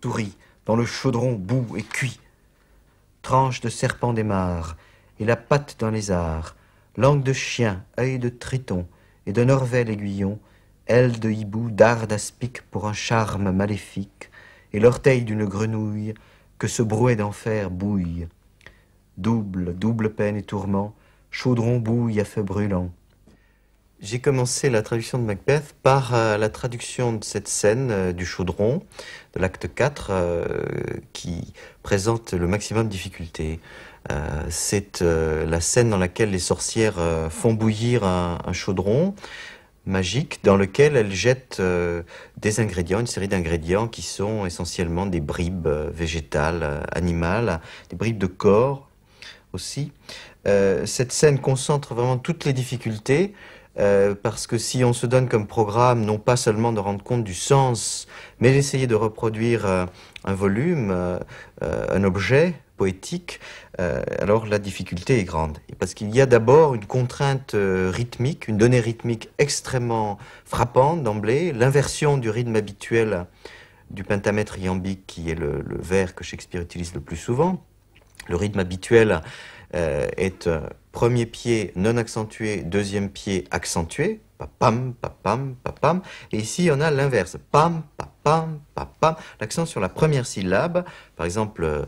Souris, dont le chaudron bout et cuit, tranche de serpent des mares, et la patte d'un lézard, langue de chien, œil de triton, et de Norvel aiguillon, aile de hibou, dard d'aspic pour un charme maléfique, et l'orteil d'une grenouille, que ce brouet d'enfer bouille. Double, double peine et tourment, chaudron bouille à feu brûlant. J'ai commencé la traduction de Macbeth par la traduction de cette scène du chaudron, de l'acte 4, qui présente le maximum de difficultés. C'est la scène dans laquelle les sorcières font bouillir un chaudron magique dans lequel elles jettent des ingrédients, une série d'ingrédients qui sont essentiellement des bribes végétales, animales, des bribes de corps aussi. Cette scène concentre vraiment toutes les difficultés. Parce que si on se donne comme programme non pas seulement de rendre compte du sens, mais d'essayer de reproduire un volume, un objet poétique, alors la difficulté est grande. Parce qu'il y a d'abord une contrainte rythmique, une donnée rythmique extrêmement frappante d'emblée, l'inversion du rythme habituel du pentamètre iambique qui est le vers que Shakespeare utilise le plus souvent. Le rythme habituel est premier pied non accentué, deuxième pied accentué, papam, papam, papam, et ici on a l'inverse, pam, papam, papam, l'accent sur la première syllabe, par exemple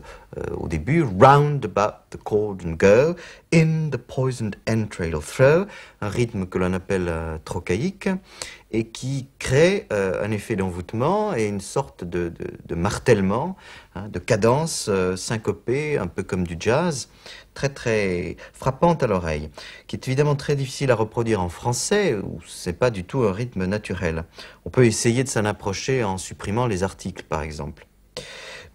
au début, round about the cauldron go, in the poisoned entrail throw, un rythme que l'on appelle trochaïque, et qui crée un effet d'envoûtement et une sorte de martèlement, hein, de cadence syncopée, un peu comme du jazz, très très frappante à l'oreille, qui est évidemment très difficile à reproduire en français, où c'est pas du tout un rythme naturel. On peut essayer de s'en approcher en supprimant les articles, par exemple.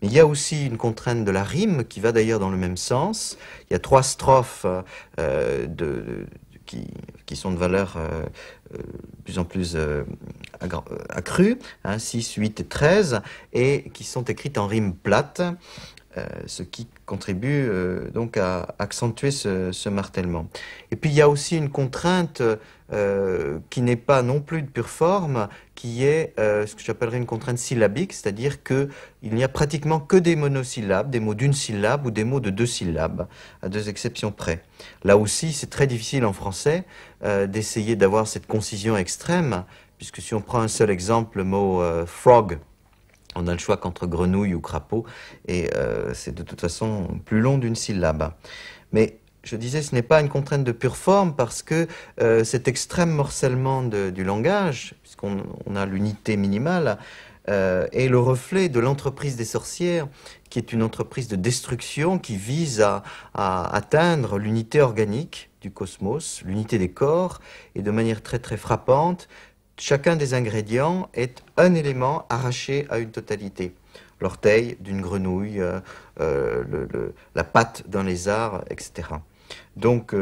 Mais il y a aussi une contrainte de la rime qui va d'ailleurs dans le même sens. Il y a 3 strophes qui sont de valeur de plus en plus accrue, hein, 6, 8 et 13, et qui sont écrites en rime plate, ce qui contribue donc à accentuer ce martèlement. Et puis il y a aussi une contrainte qui n'est pas non plus de pure forme, qui est ce que j'appellerais une contrainte syllabique, c'est-à-dire qu'il n'y a pratiquement que des monosyllabes, des mots d'une syllabe ou des mots de 2 syllabes, à 2 exceptions près. Là aussi, c'est très difficile en français d'essayer d'avoir cette concision extrême, puisque si on prend un seul exemple, le mot frog, on a le choix qu'entre grenouille ou crapaud, et c'est de toute façon plus long d'une syllabe. Mais je disais, ce n'est pas une contrainte de pure forme, parce que cet extrême morcellement du langage, puisqu'on a l'unité minimale, est le reflet de l'entreprise des sorcières, qui est une entreprise de destruction qui vise à atteindre l'unité organique du cosmos, l'unité des corps, et de manière très très frappante, chacun des ingrédients est un élément arraché à une totalité. L'orteil d'une grenouille, la patte d'un lézard, etc. Donc,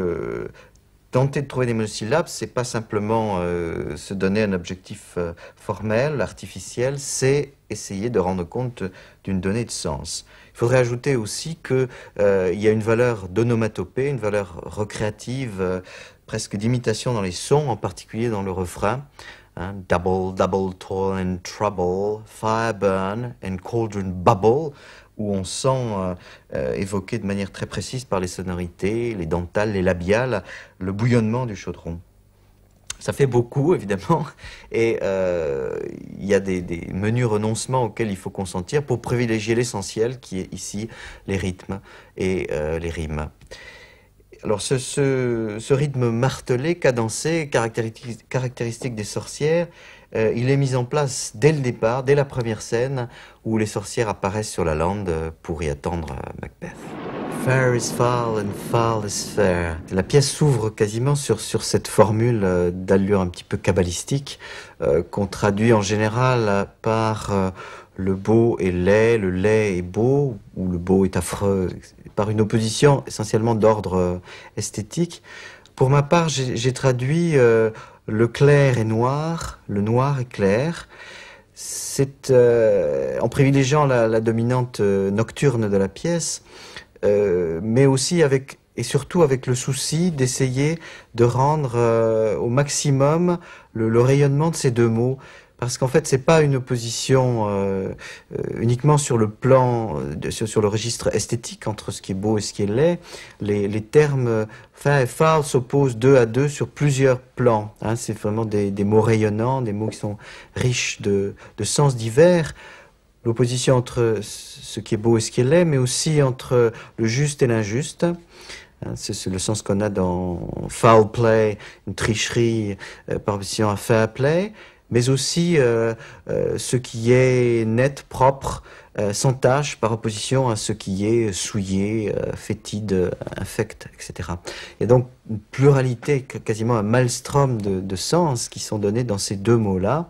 tenter de trouver des monosyllabes, c'est pas simplement se donner un objectif formel, artificiel, c'est essayer de rendre compte d'une donnée de sens. Il faudrait ajouter aussi qu'il y a une valeur d'onomatopée, une valeur recréative, presque d'imitation dans les sons, en particulier dans le refrain. Hein, double, double toil and trouble, fire burn and cauldron bubble, où on sent évoqué de manière très précise par les sonorités, les dentales, les labiales, le bouillonnement du chaudron. Ça fait beaucoup, évidemment, et il y a des menus renoncements auxquels il faut consentir pour privilégier l'essentiel, qui est ici les rythmes et les rimes. Alors ce rythme martelé, cadencé, caractéristique des sorcières, il est mis en place dès le départ, dès la première scène, où les sorcières apparaissent sur la lande pour y attendre Macbeth. Fair is foul and foul is fair. La pièce s'ouvre quasiment sur cette formule d'allure un petit peu kabbalistique qu'on traduit en général par le beau est laid, le laid est beau, ou le beau est affreux, par une opposition essentiellement d'ordre esthétique. Pour ma part, j'ai traduit le clair est noir, le noir est clair. C'est en privilégiant la dominante nocturne de la pièce, mais aussi avec, et surtout avec le souci d'essayer de rendre au maximum le rayonnement de ces deux mots. Parce qu'en fait, c'est pas une opposition uniquement sur le plan, sur le registre esthétique entre ce qui est beau et ce qui est laid. Les termes fair et foul s'opposent deux à deux sur plusieurs plans. Hein, c'est vraiment des mots rayonnants, des mots qui sont riches de sens divers. L'opposition entre ce qui est beau et ce qui est laid, mais aussi entre le juste et l'injuste. C'est le sens qu'on a dans foul play, une tricherie par opposition à fair play, mais aussi ce qui est net, propre, sans tache, par opposition à ce qui est souillé, fétide, infect, etc. Il y a donc une pluralité, quasiment un maelstrom de sens qui sont donnés dans ces deux mots-là.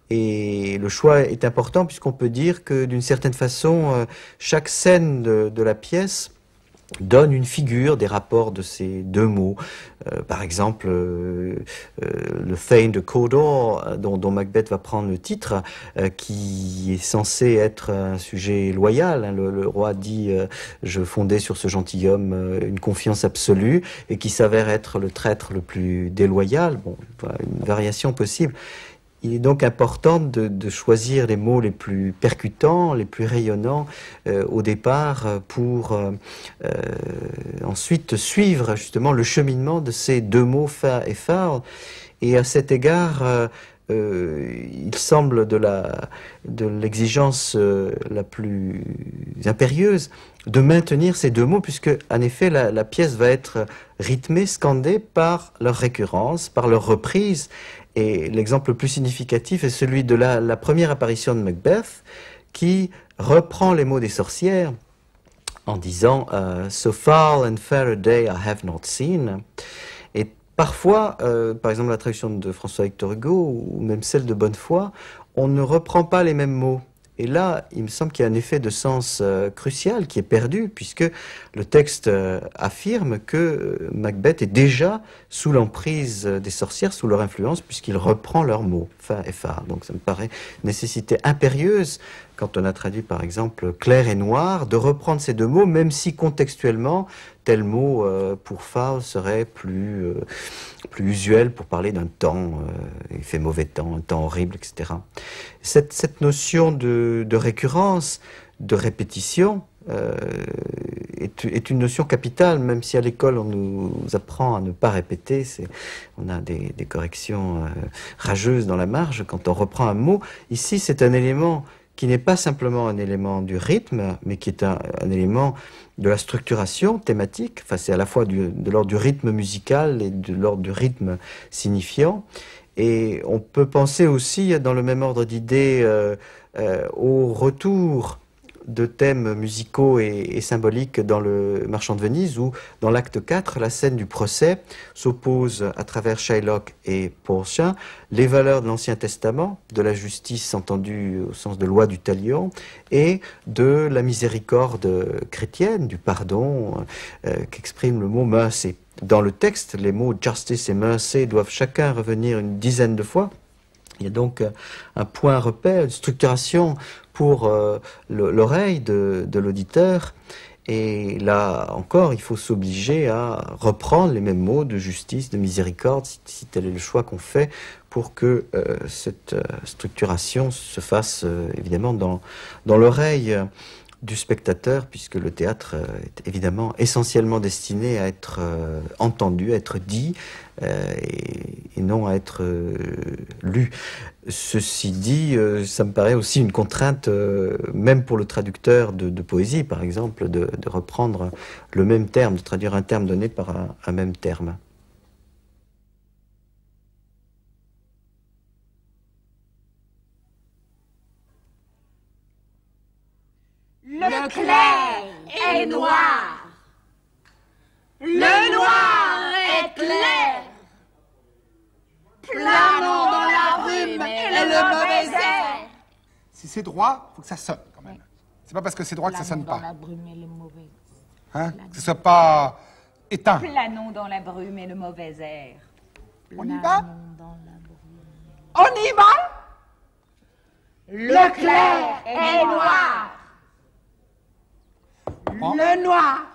Et le choix est important puisqu'on peut dire que d'une certaine façon, chaque scène de la pièce donne une figure des rapports de ces deux mots. Par exemple, le Thane de Cawdor, dont Macbeth va prendre le titre, qui est censé être un sujet loyal. Hein. Le roi dit je fondais sur ce gentilhomme une confiance absolue, et qui s'avère être le traître le plus déloyal. Bon, une variation possible. Il est donc important de choisir les mots les plus percutants, les plus rayonnants au départ pour ensuite suivre justement le cheminement de ces deux mots fair et foul. Et à cet égard, il semble de l'exigence la plus impérieuse de maintenir ces deux mots, puisque en effet la pièce va être rythmée, scandée par leur récurrence, par leur reprise. Et l'exemple le plus significatif est celui de la première apparition de Macbeth, qui reprend les mots des sorcières en disant So foul and fair a day I have not seen. Et parfois, par exemple la traduction de François-Victor Hugo, ou même celle de Bonnefoy, on ne reprend pas les mêmes mots. Et là, il me semble qu'il y a un effet de sens crucial qui est perdu, puisque le texte affirme que Macbeth est déjà sous l'emprise des sorcières, sous leur influence, puisqu'il reprend leurs mots, fair et foul. Donc ça me paraît une nécessité impérieuse, quand on a traduit par exemple clair et noir, de reprendre ces deux mots, même si contextuellement, tel mot pour foul serait plus usuel pour parler d'un temps, il fait mauvais temps, un temps horrible, etc. Cette notion de récurrence, de répétition, est une notion capitale, même si à l'école on nous apprend à ne pas répéter. On a des corrections rageuses dans la marge quand on reprend un mot. Ici, c'est un élément qui n'est pas simplement un élément du rythme, mais qui est un élément de la structuration thématique. Enfin, c'est à la fois de l'ordre du rythme musical et de l'ordre du rythme signifiant. Et on peut penser aussi, dans le même ordre d'idées, au retour de thèmes musicaux et symboliques dans le Marchand de Venise, où dans l'acte 4, la scène du procès s'oppose à travers Shylock et Portia les valeurs de l'Ancien Testament, de la justice entendue au sens de loi du talion, et de la miséricorde chrétienne, du pardon, qu'exprime le mot mercy. Dans le texte, les mots justice et mercy doivent chacun revenir une dizaine de fois. Il y a donc un point repère, une structuration pour l'oreille de l'auditeur. Et là encore, il faut s'obliger à reprendre les mêmes mots de justice, de miséricorde, si tel est le choix qu'on fait, pour que cette structuration se fasse évidemment dans l'oreille du spectateur, puisque le théâtre est évidemment essentiellement destiné à être entendu, à être dit, et non à être lu. Ceci dit, ça me paraît aussi une contrainte, même pour le traducteur de poésie, par exemple, de reprendre le même terme, de traduire un terme donné par un même terme. Le clair est noir. Le noir est clair. Planant dans la brume et le mauvais air. Si c'est droit, faut que ça sonne quand même. C'est pas parce que c'est droit que ça sonne pas. Dans la brume et le mauvais. Hein? Que ce soit pas éteint. Planons dans la brume et le mauvais air. On y va? On y va? Le clair est noir. Le noir.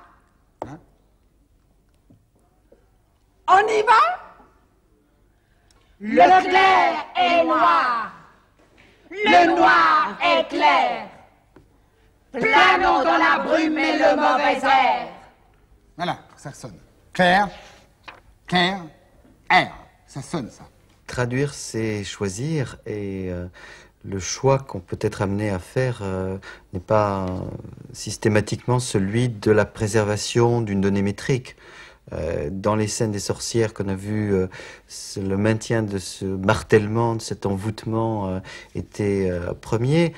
Hein? On y va? Le clair est noir. Le noir est clair. Planons dans la brume et le mauvais air. Voilà, ça sonne. Clair, clair, air. Ça sonne, ça. Traduire, c'est choisir, et le choix qu'on peut être amené à faire n'est pas systématiquement celui de la préservation d'une donnée métrique. Dans les scènes des sorcières qu'on a vues, le maintien de ce martèlement, de cet envoûtement était premier.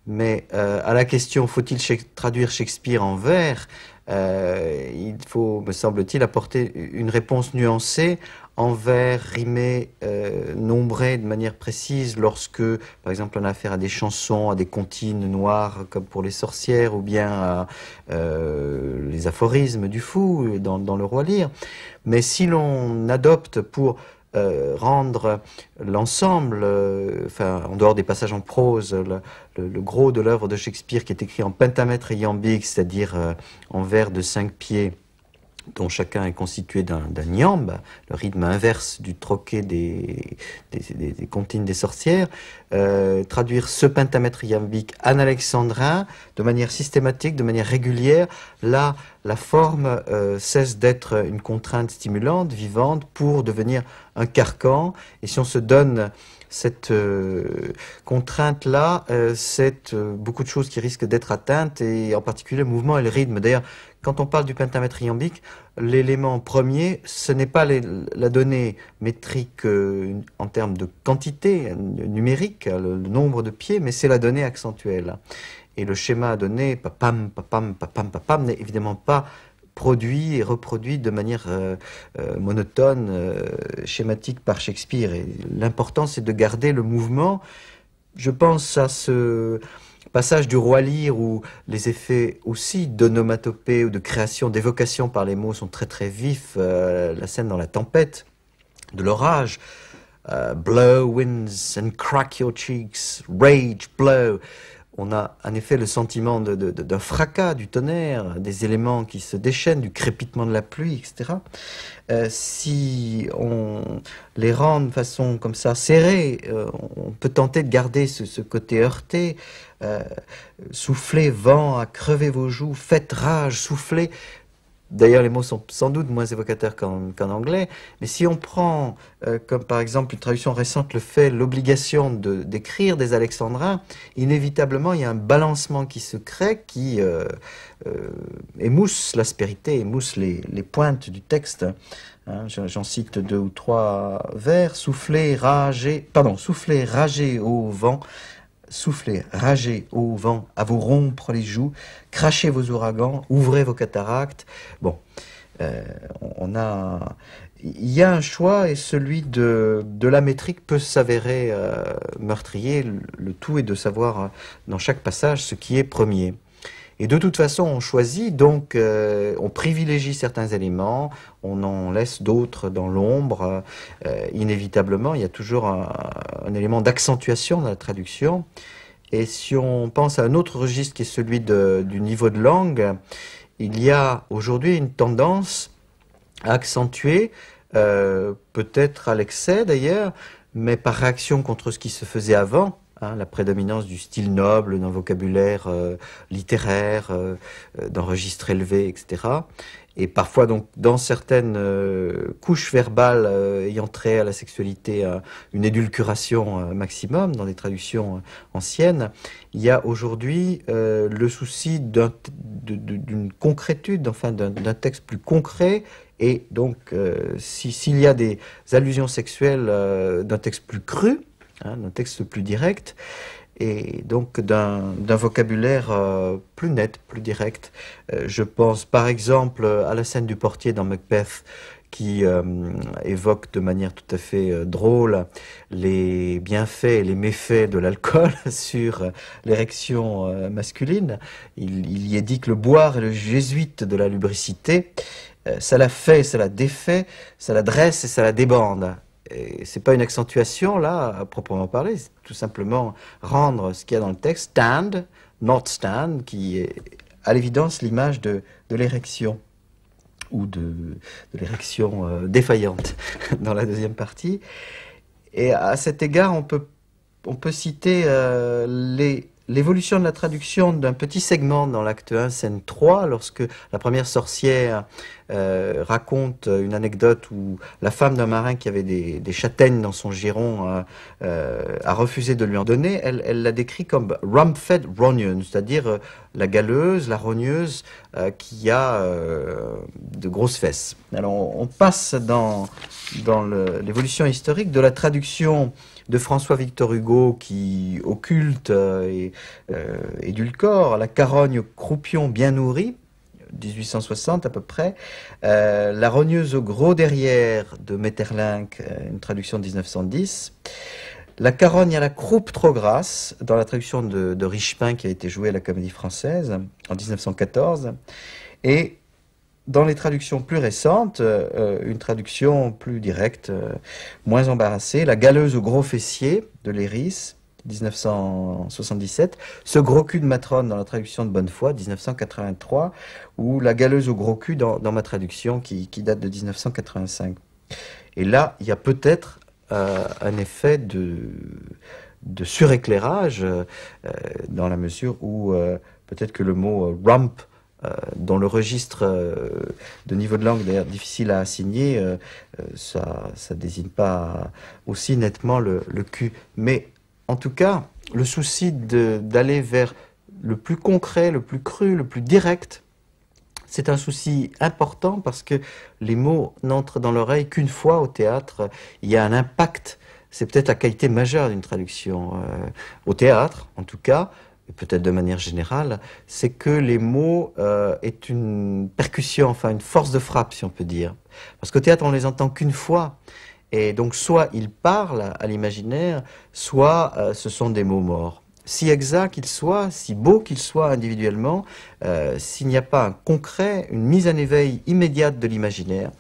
Mais à la question, faut-il traduire Shakespeare en vers, il faut, me semble-t-il, apporter une réponse nuancée en vers, rimés, nombrés de manière précise lorsque, par exemple, on a affaire à des chansons, à des comptines noires comme pour les sorcières, ou bien à les aphorismes du fou dans le Roi Lear. Mais si l'on adopte pour rendre l'ensemble, enfin, en dehors des passages en prose, le gros de l'œuvre de Shakespeare qui est écrit en pentamètre iambique, c'est-à-dire en vers de 5 pieds, dont chacun est constitué d'un iambe, le rythme inverse du troquet des comptines des sorcières, traduire ce pentamètre iambique en alexandrin de manière systématique, de manière régulière, là, la forme cesse d'être une contrainte stimulante, vivante, pour devenir un carcan. Et si on se donne cette contrainte-là, c'est beaucoup de choses qui risquent d'être atteintes, et en particulier le mouvement et le rythme. D'ailleurs, quand on parle du pentamètre iambique, l'élément premier, ce n'est pas la donnée métrique en termes de quantité numérique, le nombre de pieds, mais c'est la donnée accentuelle. Et le schéma donné, papam, papam, papam, papam, n'est évidemment pas produit et reproduit de manière monotone, schématique par Shakespeare. Et l'important, c'est de garder le mouvement. Je pense à ce passage du Roi Lear où les effets aussi d'onomatopée ou de création, d'évocation par les mots sont très très vifs. La scène dans la tempête, de l'orage. Blow winds and crack your cheeks, rage, blow. On a en effet le sentiment d'un fracas, du tonnerre, des éléments qui se déchaînent, du crépitement de la pluie, etc. Si on les rend de façon comme ça serrée, on peut tenter de garder ce côté heurté. Soufflez vent à crever vos joues, faites rage, soufflez. D'ailleurs, les mots sont sans doute moins évocateurs qu'en anglais, mais si on prend, comme par exemple une traduction récente le fait, l'obligation d'écrire des alexandrins, inévitablement, il y a un balancement qui se crée, qui émousse l'aspérité, émousse les pointes du texte. Hein, j'en cite 2 ou 3 vers. Soufflez, ragez au vent. Soufflez, ragez au vent, à vous rompre les joues, crachez vos ouragans, ouvrez vos cataractes. Bon, il y a un choix, et celui de la métrique peut s'avérer meurtrier. Le tout est de savoir dans chaque passage ce qui est premier. Et de toute façon, on choisit, donc on privilégie certains éléments, on en laisse d'autres dans l'ombre. Inévitablement, il y a toujours un élément d'accentuation dans la traduction. Et si on pense à un autre registre qui est celui du niveau de langue, il y a aujourd'hui une tendance à accentuer, peut-être à l'excès d'ailleurs, mais par réaction contre ce qui se faisait avant, hein, la prédominance du style noble, d'un vocabulaire littéraire, d'un registre élevé, etc. Et parfois, donc, dans certaines couches verbales ayant trait à la sexualité, une édulcoration maximum, dans des traductions anciennes, il y a aujourd'hui le souci d'une concrétude, enfin d'un texte plus concret, et donc s'il y a des allusions sexuelles d'un texte plus cru, hein, d'un texte plus direct, et donc d'un vocabulaire plus net, plus direct. Je pense par exemple à la scène du portier dans Macbeth, qui évoque de manière tout à fait drôle les bienfaits et les méfaits de l'alcool sur l'érection masculine. Il y est dit que le boire est le jésuite de la lubricité. Ça la fait, ça la défait, ça la dresse et ça la débande. C'est pas une accentuation là, à proprement parler, c'est tout simplement rendre ce qu'il y a dans le texte stand, not stand, qui est à l'évidence l'image de l'érection, ou de l'érection défaillante dans la deuxième partie. Et à cet égard, on peut citer l'évolution de la traduction d'un petit segment dans l'acte 1, scène 3, lorsque la première sorcière raconte une anecdote où la femme d'un marin qui avait des châtaignes dans son giron a refusé de lui en donner. Elle l'a décrit comme rump-fed rognon, c'est-à-dire la galeuse, la rogneuse qui a de grosses fesses. Alors on passe dans l'évolution historique de la traduction de François-Victor Hugo qui occulte et édulcore la carogne croupion bien nourrie, 1860 à peu près, la rogneuse au gros derrière de Maeterlinck, une traduction de 1910, la carogne à la croupe trop grasse, dans la traduction de Richepin qui a été jouée à la Comédie Française en 1914, et dans les traductions plus récentes, une traduction plus directe, moins embarrassée, la galeuse au gros fessier de Léris, 1977, ce gros cul de matrone dans la traduction de Bonnefoy, 1983, ou la galeuse au gros cul dans ma traduction qui date de 1985. Et là, il y a peut-être un effet de suréclairage dans la mesure où peut-être que le mot rump, dont le registre de niveau de langue est d'ailleurs difficile à assigner, ça désigne pas aussi nettement le cul. Mais en tout cas, le souci d'aller vers le plus concret, le plus cru, le plus direct, c'est un souci important parce que les mots n'entrent dans l'oreille qu'une fois au théâtre. Il y a un impact, c'est peut-être la qualité majeure d'une traduction. Au théâtre, en tout cas, et peut-être de manière générale, c'est que les mots est une percussion, enfin une force de frappe, si on peut dire. Parce qu'au théâtre, on les entend qu'une fois. Et donc, soit ils parlent à l'imaginaire, soit ce sont des mots morts. Si exact qu'ils soient, si beaux qu'ils soient individuellement, s'il n'y a pas un concret, une mise en éveil immédiate de l'imaginaire,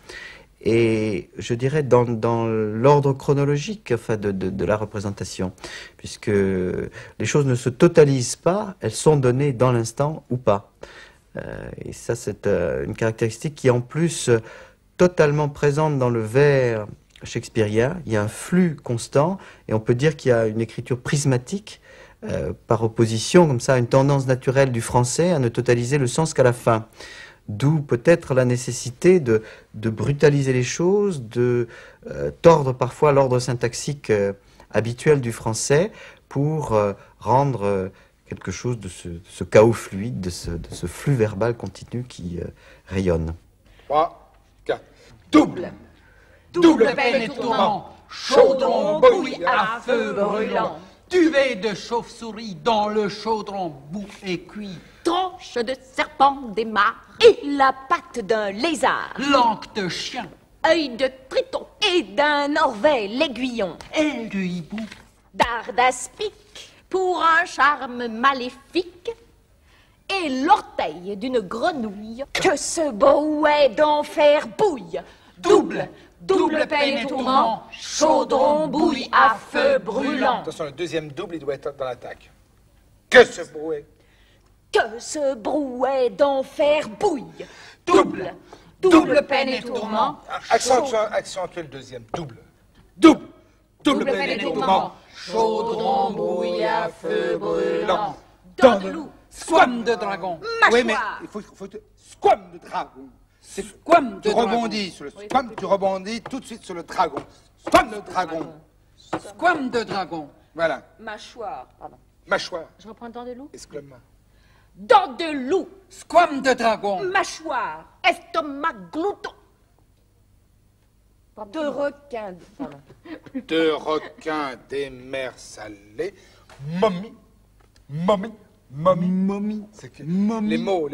et je dirais dans l'ordre chronologique enfin, de la représentation, puisque les choses ne se totalisent pas, elles sont données dans l'instant ou pas. Et ça, c'est une caractéristique qui est en plus totalement présente dans le vers shakespearien. Il y a un flux constant, et on peut dire qu'il y a une écriture prismatique, par opposition, comme ça, à une tendance naturelle du français à ne totaliser le sens qu'à la fin. D'où peut-être la nécessité de brutaliser les choses, de tordre parfois l'ordre syntaxique habituel du français pour rendre quelque chose de ce chaos fluide, de ce flux verbal continu qui rayonne. 3, 4. Double. Double peine et tourment, chaudron bouilli à feu brûlant. Duvet de chauve-souris dans le chaudron bout et cuit. Tranche de serpent d'émar et la patte d'un lézard. Langue de chien, Œil de triton et d'un orvet l'aiguillon. aile de hibou, Dard d'aspic pour un charme maléfique. Et l'orteil d'une grenouille que ce brouet d'enfer bouille. Double, double peine et tourment, chaudron bouilli à feu brûlant. Attention, le deuxième double, il doit être dans l'attaque. Que ce brouet! Que ce brouet d'enfer bouille. Double. Double peine et tourment, Accentuez le deuxième, double. Double! double peine et tourment, chaudron bouilli à feu brûlant, Dents de loup, squame de dragon, Oui, mais mâchoire, il faut squam de dragon. squame Tu de dragon, rebondis sur le squam, tu rebondis tout de suite sur le dragon. Squam de dragon. squame de dragon, Voilà. mâchoire, pardon. Mâchoire. Je reprends dents de loup. Exclama. Dents de loup, squame de dragon, mâchoire, estomac, glouton. De requin, pardon. De requins des mers salées. Momie. Momie. Momie. Momie. C'est que les mots,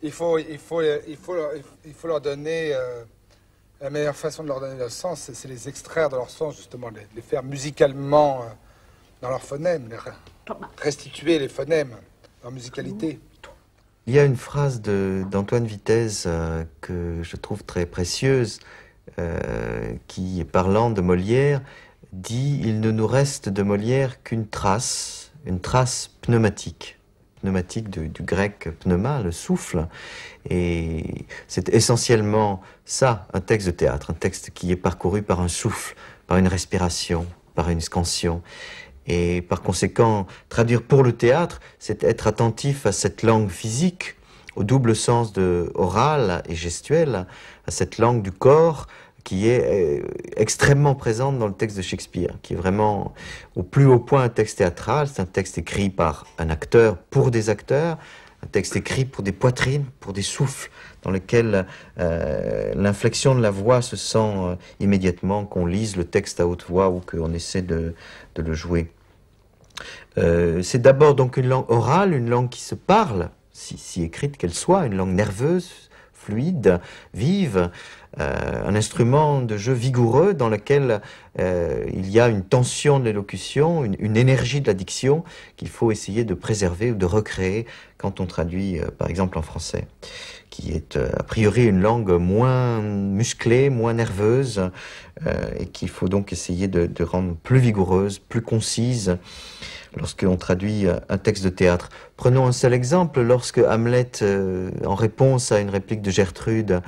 il faut leur donner la meilleure façon de leur donner leur sens, c'est les extraire de leur sens, justement, les faire musicalement dans leur phonème, restituer les phonèmes, leur musicalité. Il y a une phrase d'Antoine Vitesse que je trouve très précieuse, qui, parlant de Molière, dit « Il ne nous reste de Molière qu'une trace pneumatique ». Pneumatique du grec pneuma, le souffle. Et c'est essentiellement ça, un texte de théâtre, un texte qui est parcouru par un souffle, par une respiration, par une scansion. Et par conséquent, traduire pour le théâtre, c'est être attentif à cette langue physique, au double sens de oral et gestuel, à cette langue du corps qui est extrêmement présente dans le texte de Shakespeare, qui est vraiment au plus haut point un texte théâtral. C'est un texte écrit par un acteur pour des acteurs, un texte écrit pour des poitrines, pour des souffles, dans lequel l'inflexion de la voix se sent immédiatement, qu'on lise le texte à haute voix ou qu'on essaie de le jouer. C'est d'abord donc une langue orale, une langue qui se parle, si écrite qu'elle soit, une langue nerveuse, fluide, vive, un instrument de jeu vigoureux dans lequel il y a une tension de l'élocution, une énergie de la diction qu'il faut essayer de préserver ou de recréer quand on traduit, par exemple, en français, qui est a priori une langue moins musclée, moins nerveuse, et qu'il faut donc essayer de rendre plus vigoureuse, plus concise, lorsqu'on traduit un texte de théâtre. Prenons un seul exemple, lorsque Hamlet, en réponse à une réplique de Gertrude,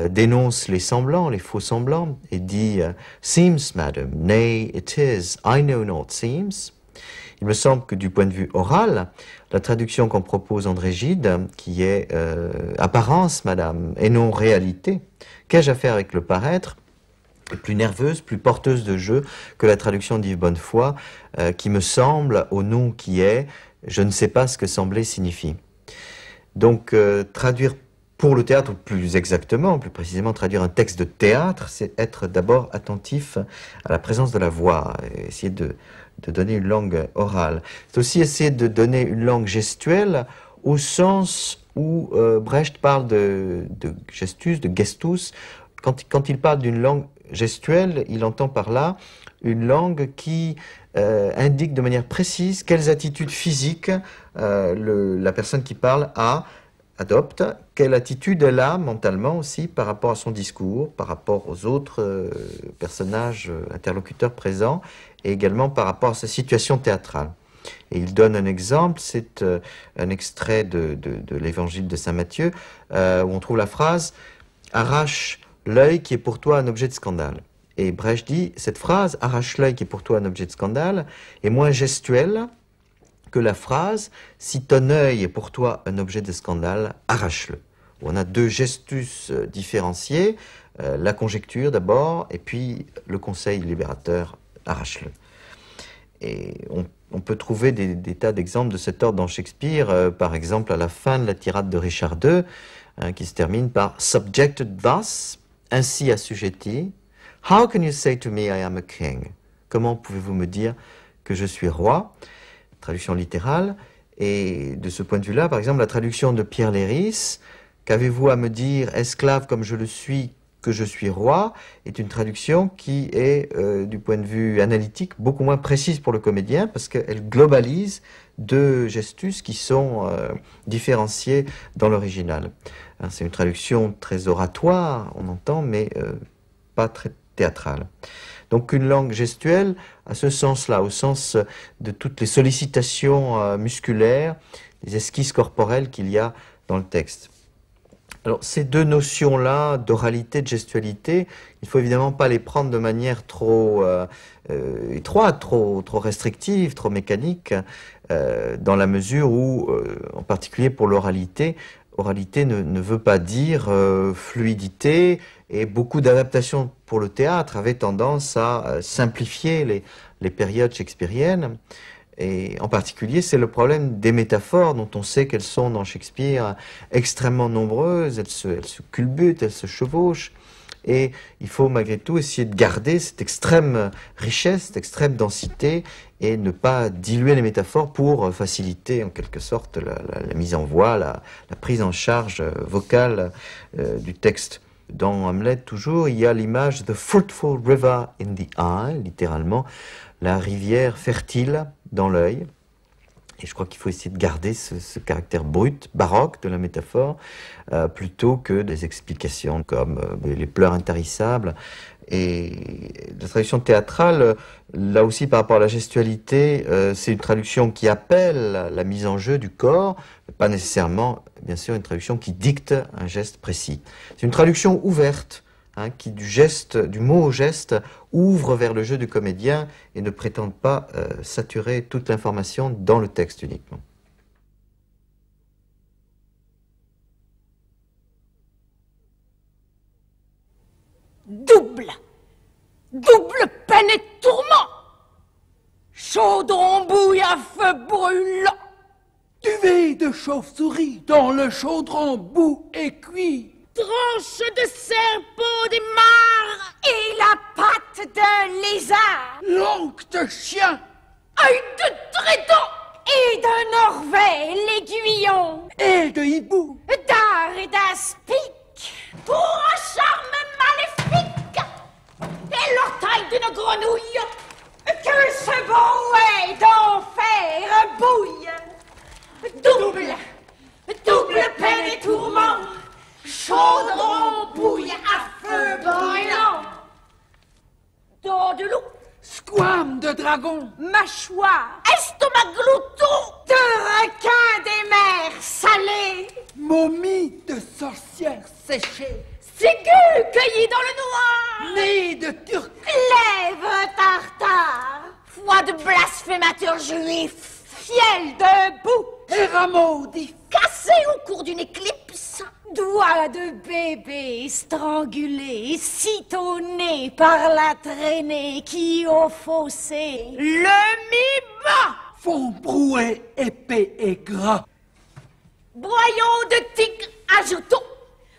dénonce les semblants, les faux semblants, et dit « Seems, madam, nay, it is, I know not seems ». Il me semble que du point de vue oral, la traduction qu'on propose André Gide, qui est apparence, madame, et non réalité, qu'ai-je à faire avec le paraître, est plus nerveuse, plus porteuse de jeu que la traduction d'Yves Bonnefoy, qui me semble, au nom qui est, je ne sais pas ce que sembler signifie. Donc, traduire pour le théâtre, ou plus exactement, plus précisément, traduire un texte de théâtre, c'est être d'abord attentif à la présence de la voix, et essayer de donner une langue orale. C'est aussi essayer de donner une langue gestuelle au sens où Brecht parle de gestus, de gestus. Quand il parle d'une langue gestuelle, il entend par là une langue qui indique de manière précise quelles attitudes physiques la personne qui parle adopte, quelle attitude elle a mentalement aussi par rapport à son discours, par rapport aux autres personnages interlocuteurs présents, et également par rapport à sa situation théâtrale. Et il donne un exemple, c'est un extrait de l'évangile de saint Matthieu, où on trouve la phrase « Arrache l'œil qui est pour toi un objet de scandale ». Et Brecht dit, cette phrase, arrache l'œil qui est pour toi un objet de scandale, est moins gestuelle que la phrase, si ton œil est pour toi un objet de scandale, arrache-le. On a deux gestus différenciés, la conjecture d'abord, et puis le conseil libérateur, arrache-le. Et on peut trouver des tas d'exemples de cet ordre dans Shakespeare, par exemple à la fin de la tirade de Richard II, qui se termine par « subjected thus », ainsi assujetti. « How can you say to me I am a king » Comment pouvez-vous me dire que je suis roi? Traduction littérale. Et de ce point de vue-là, par exemple, la traduction de Pierre Léris, « Qu'avez-vous à me dire, esclave comme je le suis, que je suis roi ?» est une traduction qui est, du point de vue analytique, beaucoup moins précise pour le comédien, parce qu'elle globalise deux gestus qui sont différenciés dans l'original. C'est une traduction très oratoire, on entend, mais pas très théâtrale. Donc une langue gestuelle, à ce sens-là, au sens de toutes les sollicitations musculaires, les esquisses corporelles qu'il y a dans le texte. Alors, ces deux notions-là, d'oralité, de gestualité, il ne faut évidemment pas les prendre de manière trop étroite, trop restrictive, trop mécanique, dans la mesure où, en particulier pour l'oralité, oralité ne veut pas dire fluidité, et beaucoup d'adaptations pour le théâtre avaient tendance à simplifier les périodes shakespeariennes. Et en particulier, c'est le problème des métaphores dont on sait qu'elles sont dans Shakespeare extrêmement nombreuses, elles se culbutent, elles se chevauchent. Et il faut malgré tout essayer de garder cette extrême richesse, cette extrême densité et ne pas diluer les métaphores pour faciliter en quelque sorte la mise en voix, la prise en charge vocale du texte. Dans Hamlet, toujours, il y a l'image « the fruitful river in the eye », littéralement, la rivière fertile dans l'œil. Et je crois qu'il faut essayer de garder ce caractère brut, baroque de la métaphore, plutôt que des explications comme les pleurs intarissables. Et la traduction théâtrale, là aussi par rapport à la gestualité, c'est une traduction qui appelle la mise en jeu du corps, mais pas nécessairement, bien sûr, une traduction qui dicte un geste précis. C'est une traduction ouverte, hein, qui du mot au geste, ouvre vers le jeu du comédien et ne prétend pas saturer toute l'information dans le texte uniquement. Double peine et tourment, chaudron bouille à feu brûlant, Duvet de chauve-souris dans le chaudron bout et cuit. tranche de serpent des mares et la patte de lézard, Langue de chien œil de tréton et de Norvège l'aiguillon, et de hibou. d'art et d'aspic, pour un charme maléfique, et l'orteil d'une grenouille, que ce brouet d'enfer bouille. Double peine et tourment, chaudron bouille à feu brûlant. Dents de loup, Squame de dragon, mâchoire, estomac glouton, de requin des mers salées, momie de sorcière séchée, ciguë cueillie dans le noir, nez de turc, lèvres tartare, foie de blasphémateur juif, fiel de boue, et rameau d'if, cassé au cours d'une éclipse, doigts de bébé strangulés, sitôt nés par la traînée qui au fossé le mit bas, fond brouet, épais et gras. broyons de tigre ajoutons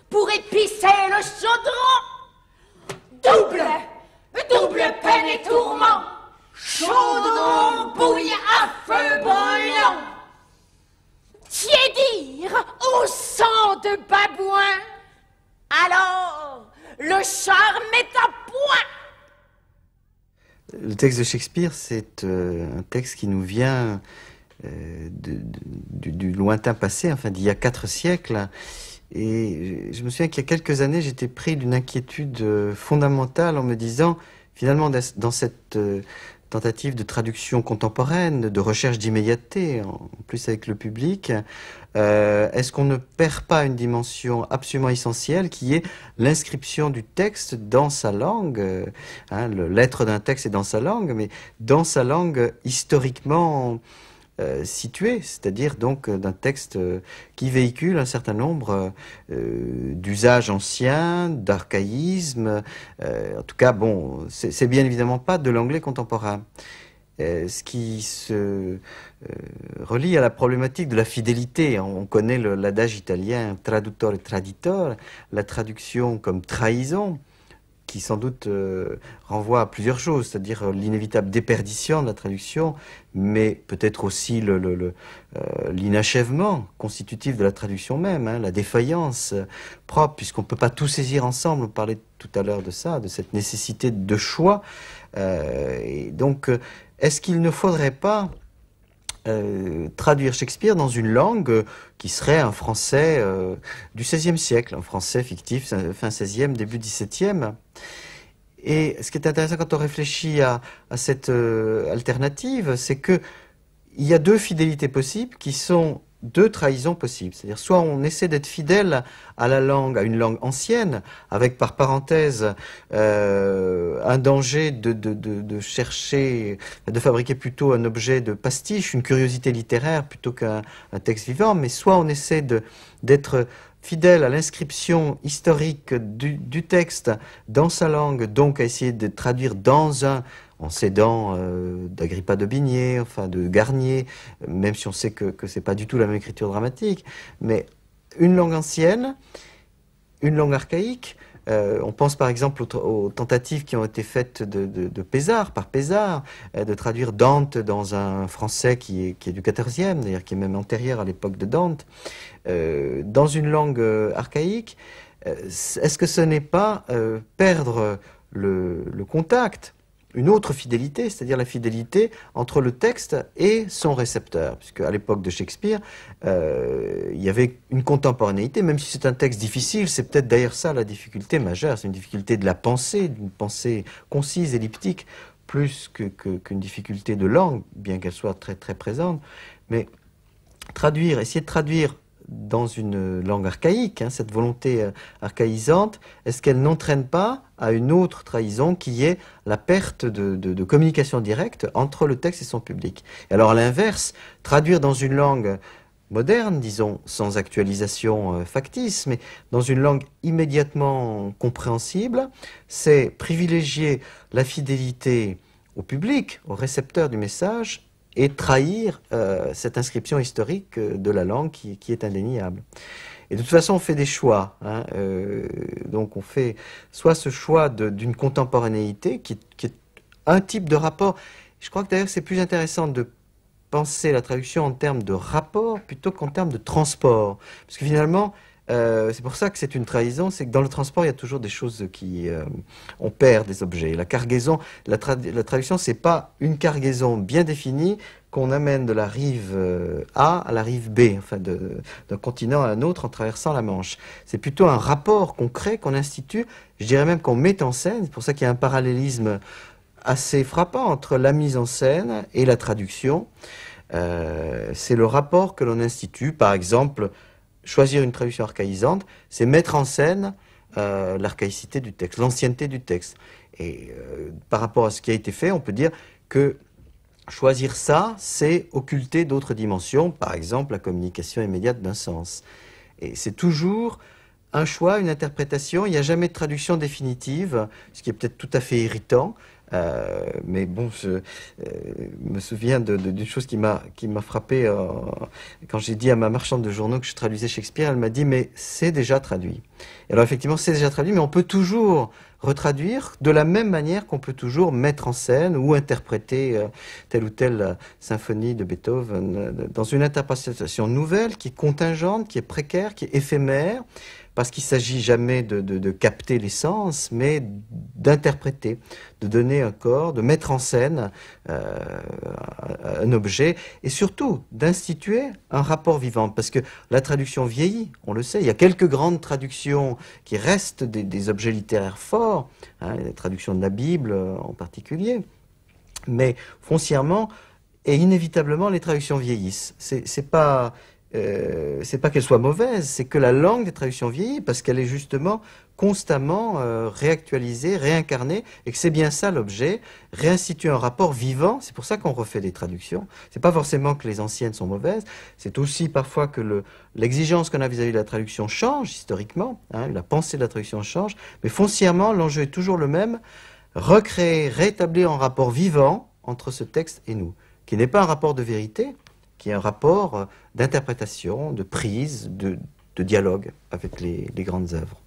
pour épicer le chaudron. Double peine et tourment, chaudron bouille à feu brûlant. Tiédir au sang de babouin, alors le charme est à point. Le texte de Shakespeare, c'est un texte qui nous vient du lointain passé, enfin d'il y a 4 siècles. Et je me souviens qu'il y a quelques années, j'étais pris d'une inquiétude fondamentale en me disant, finalement, dans cette tentative de traduction contemporaine, de recherche d'immédiateté, en plus avec le public, est-ce qu'on ne perd pas une dimension absolument essentielle qui est l'inscription du texte dans sa langue, hein, l'être d'un texte est dans sa langue, mais dans sa langue historiquement située, c'est-à-dire donc d'un texte qui véhicule un certain nombre d'usages anciens, d'archaïsmes, en tout cas, bon, c'est bien évidemment pas de l'anglais contemporain. Ce qui se relie à la problématique de la fidélité. On connaît l'adage italien « traduttore traditor », la traduction comme trahison, qui sans doute renvoie à plusieurs choses, c'est-à-dire l'inévitable déperdition de la traduction, mais peut-être aussi l'inachèvement constitutif de la traduction même, hein, la défaillance propre, puisqu'on ne peut pas tout saisir ensemble. On parlait tout à l'heure de ça, de cette nécessité de choix. Et donc, est-ce qu'il ne faudrait pas traduire Shakespeare dans une langue qui serait un français du XVIe siècle, un français fictif, fin XVIe, début XVIIe. Et ce qui est intéressant quand on réfléchit à cette alternative, c'est que il y a 2 fidélités possibles qui sont deux trahisons possibles. C'est-à-dire soit on essaie d'être fidèle à la langue, à une langue ancienne, avec par parenthèse un danger de chercher, de fabriquer plutôt un objet de pastiche, une curiosité littéraire plutôt qu'un texte vivant, mais soit on essaie d'être fidèle à l'inscription historique du texte dans sa langue, donc à essayer de traduire en s'aidant d'Agrippa de Bigné, enfin de Garnier, même si on sait que c'est pas du tout la même écriture dramatique, mais une langue ancienne, une langue archaïque. On pense par exemple aux tentatives qui ont été faites de Pézard, par Pézard, de traduire Dante dans un français qui est du XIVe, d'ailleurs qui est même antérieur à l'époque de Dante, dans une langue archaïque. Est-ce que ce n'est pas perdre le contact, une autre fidélité, c'est-à-dire la fidélité entre le texte et son récepteur, puisque à l'époque de Shakespeare, il y avait une contemporanéité, même si c'est un texte difficile, c'est peut-être d'ailleurs ça la difficulté majeure, c'est une difficulté de la pensée, d'une pensée concise, elliptique, plus qu'une difficulté de langue, bien qu'elle soit très très présente, mais essayer de traduire dans une langue archaïque, cette volonté archaïsante, est-ce qu'elle n'entraîne pas à une autre trahison qui est la perte de communication directe entre le texte et son public? Et alors à l'inverse, traduire dans une langue moderne, disons, sans actualisation factice, mais dans une langue immédiatement compréhensible, c'est privilégier la fidélité au public, au récepteur du message, et trahir cette inscription historique de la langue qui est indéniable. Et de toute façon, on fait des choix. Donc on fait soit ce choix d'une contemporanéité qui est un type de rapport. Je crois que d'ailleurs c'est plus intéressant de penser la traduction en termes de rapport plutôt qu'en termes de transport. Parce que finalement, c'est pour ça que c'est une trahison, c'est que dans le transport, il y a toujours des choses on perd des objets. La cargaison, la traduction, c'est pas une cargaison bien définie qu'on amène de la rive A à la rive B, enfin d'un continent à un autre en traversant la Manche. C'est plutôt un rapport qu'on crée, qu'on institue, je dirais même qu'on met en scène. C'est pour ça qu'il y a un parallélisme assez frappant entre la mise en scène et la traduction. C'est le rapport que l'on institue, par exemple. Choisir une traduction archaïsante, c'est mettre en scène l'archaïcité du texte, l'ancienneté du texte. Et par rapport à ce qui a été fait, on peut dire que choisir ça, c'est occulter d'autres dimensions, par exemple la communication immédiate d'un sens. Et c'est toujours un choix, une interprétation, il n'y a jamais de traduction définitive, ce qui est peut-être tout à fait irritant. Mais bon, je me souviens d'une chose qui m'a frappé quand j'ai dit à ma marchande de journaux que je traduisais Shakespeare. Elle m'a dit mais c'est déjà traduit. Et alors effectivement c'est déjà traduit, mais on peut toujours retraduire de la même manière qu'on peut toujours mettre en scène ou interpréter telle ou telle symphonie de Beethoven dans une interprétation nouvelle qui est contingente, qui est précaire, qui est éphémère, parce qu'il ne s'agit jamais de capter l'essence, mais d'interpréter, de donner un corps, de mettre en scène un objet, et surtout d'instituer un rapport vivant, parce que la traduction vieillit, on le sait, il y a quelques grandes traductions qui restent des objets littéraires forts, les traductions de la Bible en particulier, mais foncièrement et inévitablement les traductions vieillissent. C'est pas qu'elle soit mauvaise, c'est que la langue des traductions vieillit parce qu'elle est justement constamment réactualisée, réincarnée, et que c'est bien ça l'objet, réinstituer un rapport vivant. C'est pour ça qu'on refait des traductions. C'est pas forcément que les anciennes sont mauvaises, c'est aussi parfois que l'exigence qu'on a vis-à-vis de la traduction change historiquement, la pensée de la traduction change, mais foncièrement l'enjeu est toujours le même, recréer, rétablir un rapport vivant entre ce texte et nous, qui n'est pas un rapport de vérité, qui est un rapport d'interprétation, de prise, de dialogue avec les grandes œuvres.